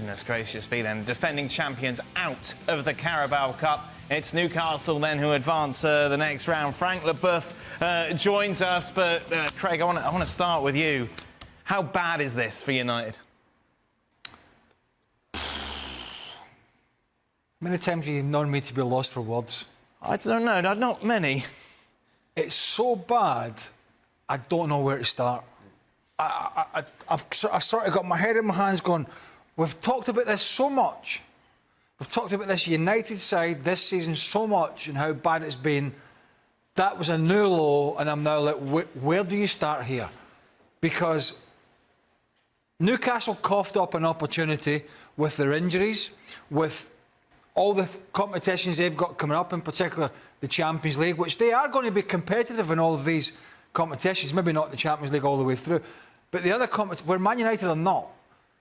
Goodness gracious me then, defending champions out of the Carabao Cup. It's Newcastle then who advance the next round. Frank Leboeuf joins us, but Craig, I want to start with you. How bad is this for United? Many times you've known me to be lost for words. I don't know, not many. It's so bad, I don't know where to start. I've sort of got my head in my hands going, we've talked about this so much. We've talked about this United side this season so much and how bad it's been. That was a new low, and I'm now like, where do you start here? Because Newcastle coughed up an opportunity with their injuries, with all the competitions they've got coming up, in particular the Champions League, which they are going to be competitive in all of these competitions, maybe not the Champions League all the way through, but the other competitions, where Man United are not.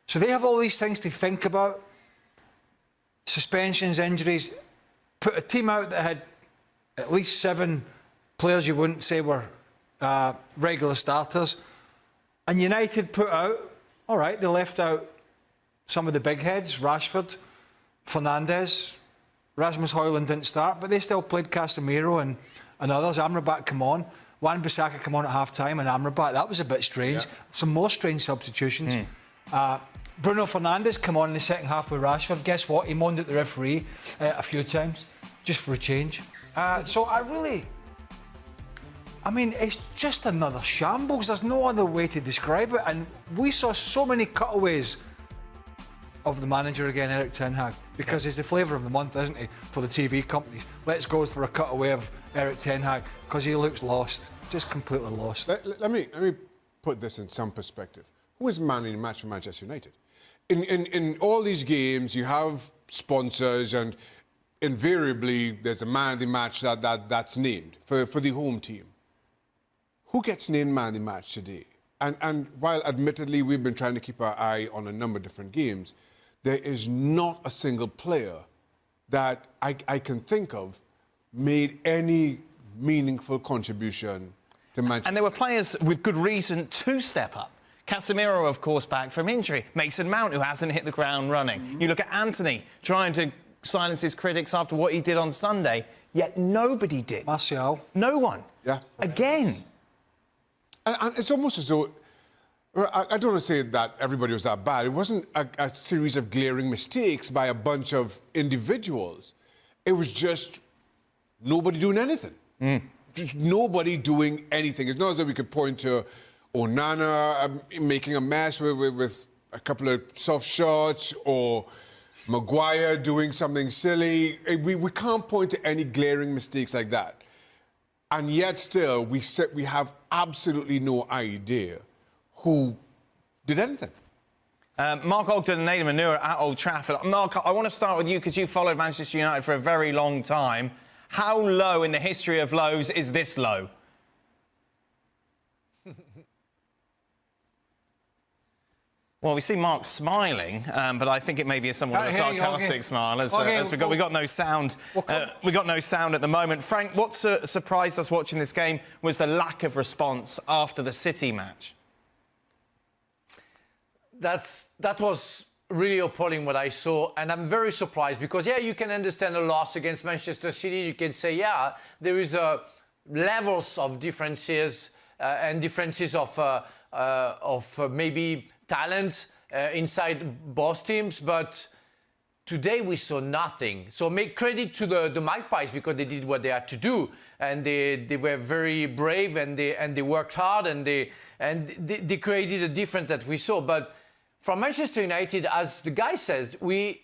So they have all these things to think about. Suspensions, injuries. Put a team out that had at least 7 players you wouldn't say were regular starters. And United put out, all right, they left out some of the big heads, Rashford, Fernandes, Rasmus Højlund didn't start, but they still played Casemiro and others. Amrabat come on. Wan-Bissaka come on at half-time and Amrabat. That was a bit strange. Yeah. Some more strange substitutions. Bruno Fernandes come on in the second half with Rashford. Guess what? He moaned at the referee a few times, just for a change. So I mean, it's just another shambles. There's no other way to describe it. And we saw so many cutaways of the manager again, Erik ten Hag, because he's the flavour of the month, isn't he, for the TV companies. Let's go for a cutaway of Erik ten Hag, because he looks lost, just completely lost. Let me put this in some perspective. Who is man in the match for Manchester United? In all these games, you have sponsors, and invariably there's a man of the match that's named for the home team. Who gets named man of the match today? And while admittedly we've been trying to keep our eye on a number of different games, there is not a single player that I can think of made any meaningful contribution to Manchester. And there were players with good reason to step up. Casemiro, of course, back from injury. Mason Mount, who hasn't hit the ground running. You look at Anthony trying to silence his critics after what he did on Sunday, yet nobody did. Martial. No one. Yeah. Again. And it's almost as though, I don't want to say that everybody was that bad. It wasn't a series of glaring mistakes by a bunch of individuals. It was just nobody doing anything. Just nobody doing anything. It's not as though we could point to Onana making a mess with a couple of soft shots, or Maguire doing something silly. We can't point to any glaring mistakes like that. And yet still, we have absolutely no idea who did anything. Mark Ogden and Nathan Manure at Old Trafford. Mark, I want to start with you because you followed Manchester United for a very long time. How low in the history of lows is this low? Well, we see Mark smiling, but I think it may be somewhat of a sarcastic smile, as we got no sound. We got no sound at the moment. Frank, what surprised us watching this game was the lack of response after the City match. That was really appalling what I saw, and I'm very surprised because, yeah, you can understand a loss against Manchester City. You can say, yeah, there is levels of differences and differences of maybe talent inside both teams, but today we saw nothing. So make credit to the Magpies because they did what they had to do, and they were very brave, and they worked hard, and they created a difference that we saw. But from Manchester United, as the guy says, we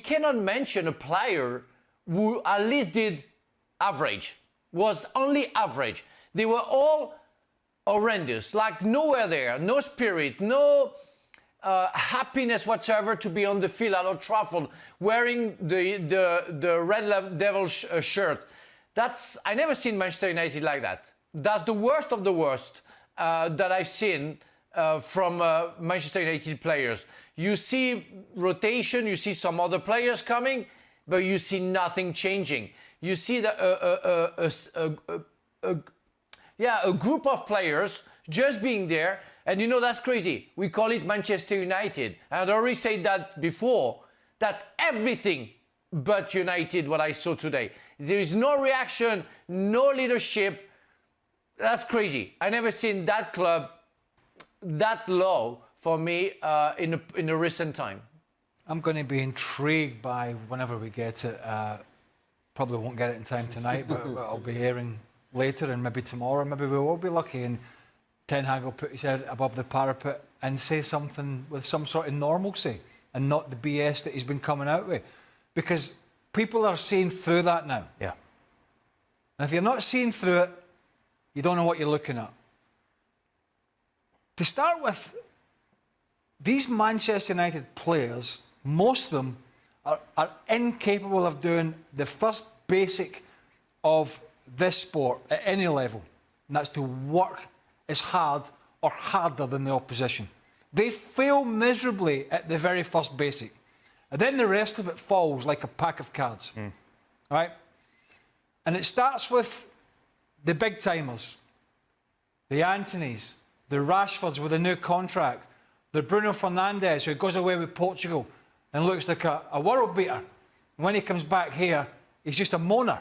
cannot mention a player who at least did average, was only average. They were all horrendous, like nowhere there, no spirit, no happiness whatsoever to be on the field at Old Trafford wearing the Red Devil shirt. I never seen Manchester United like that. That's the worst of the worst that I've seen from Manchester United players. You see rotation, you see some other players coming, but you see nothing changing. You see that a group of players just being there, And you know, that's crazy. We call it Manchester United. I'd already said that before. That's everything but United, what I saw today. There is no reaction, no leadership. That's crazy. I never seen that club that low for me in a recent time. I'm going to be intrigued by whenever we get it. Probably won't get it in time tonight, but I'll be hearing later and maybe tomorrow. Maybe we will be lucky and Ten Hag will put his head above the parapet and say something with some sort of normalcy and not the BS that he's been coming out with. Because people are seeing through that now. Yeah. And if you're not seeing through it, you don't know what you're looking at. To start with, these Manchester United players, most of them are incapable of doing the first basic of this sport at any level, and that's to work as hard or harder than the opposition. They fail miserably at the very first basic, and then the rest of it falls like a pack of cards, right? And it starts with the big timers, the Antonys, the Rashfords with a new contract, the Bruno Fernandes who goes away with Portugal and looks like a world beater. When he comes back here, he's just a moaner.